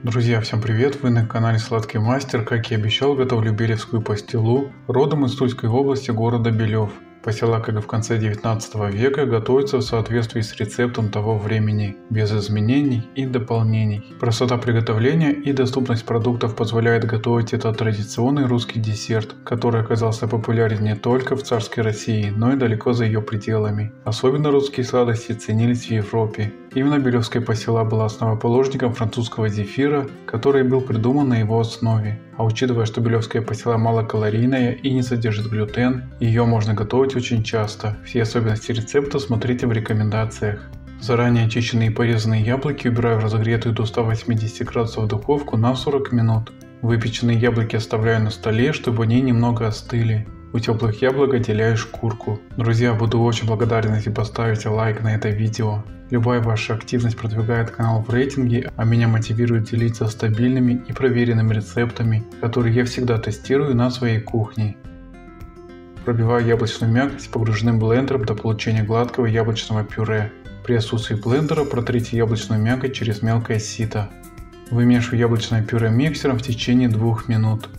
Друзья, всем привет! Вы на канале Сладкий Мастер. Как и обещал, готовлю белевскую пастилу, родом из Тульской области, города Белев. Пастила, как и в конце 19 века, готовится в соответствии с рецептом того времени, без изменений и дополнений. Простота приготовления и доступность продуктов позволяет готовить этот традиционный русский десерт, который оказался популярен не только в царской России, но и далеко за ее пределами. Особенно русские сладости ценились в Европе. Именно белевская пастила была основоположником французского зефира, который был придуман на его основе. А учитывая, что белевская пастила малокалорийная и не содержит глютен, ее можно готовить очень часто. Все особенности рецепта смотрите в рекомендациях. Заранее очищенные и порезанные яблоки убираю в разогретую до 180 градусов духовку на 40 минут. Выпеченные яблоки оставляю на столе, чтобы они немного остыли. У теплых яблок отделяю шкурку. Друзья, буду очень благодарен, если поставите лайк на это видео. Любая ваша активность продвигает канал в рейтинге, а меня мотивирует делиться стабильными и проверенными рецептами, которые я всегда тестирую на своей кухне. Пробиваю яблочную мякоть погруженным блендером до получения гладкого яблочного пюре. При отсутствии блендера протрите яблочную мякоть через мелкое сито. Вымешиваю яблочное пюре миксером в течение 2 минут.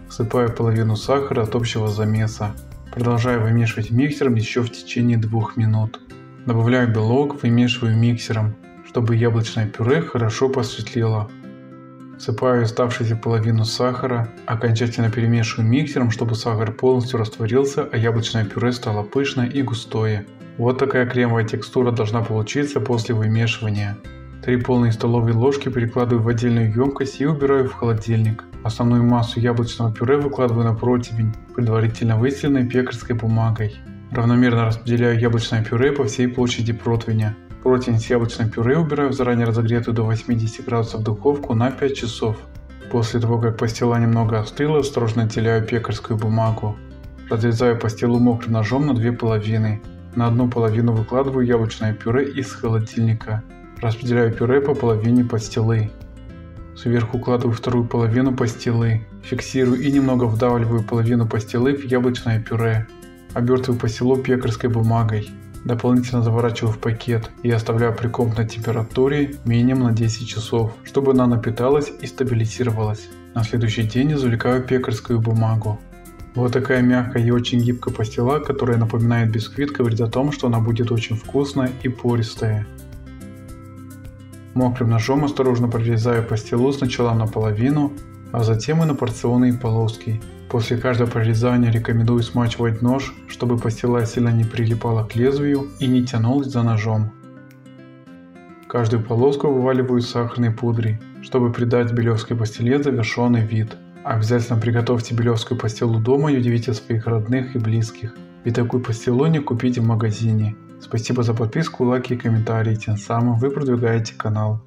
Всыпаю половину сахара от общего замеса. Продолжаю вымешивать миксером еще в течение 2 минут. Добавляю белок, вымешиваю миксером, чтобы яблочное пюре хорошо посветлело. Всыпаю оставшуюся половину сахара, окончательно перемешиваю миксером, чтобы сахар полностью растворился, а яблочное пюре стало пышное и густое. Вот такая кремовая текстура должна получиться после вымешивания. 3 полные столовые ложки перекладываю в отдельную емкость и убираю в холодильник. Основную массу яблочного пюре выкладываю на противень, предварительно выстеленной пекарской бумагой. Равномерно распределяю яблочное пюре по всей площади противня. Противень с яблочным пюре убираю в заранее разогретую до 80 градусов духовку на 5 часов. После того, как пастила немного остыла, осторожно отделяю пекарскую бумагу. Разрезаю пастилу мокрым ножом на 2 половины. На одну половину выкладываю яблочное пюре из холодильника. Распределяю пюре по половине пастилы. Сверху укладываю вторую половину пастилы. Фиксирую и немного вдавливаю половину пастилы в яблочное пюре. Обертываю пастилу пекарской бумагой. Дополнительно заворачиваю в пакет и оставляю при комнатной температуре минимум на 10 часов, чтобы она напиталась и стабилизировалась. На следующий день извлекаю пекарскую бумагу. Вот такая мягкая и очень гибкая пастила, которая напоминает бисквит, говорит о том, что она будет очень вкусная и пористая. Мокрым ножом осторожно прорезаю пастилу сначала наполовину, а затем и на порционные полоски. После каждого прорезания рекомендую смачивать нож, чтобы пастила сильно не прилипала к лезвию и не тянулась за ножом. Каждую полоску вываливаю из сахарной пудры, чтобы придать белевской пастиле завершенный вид. Обязательно приготовьте белевскую пастилу дома и удивите своих родных и близких, ведь такую пастилу не купите в магазине. Спасибо за подписку, лайки и комментарии, тем самым вы продвигаете канал.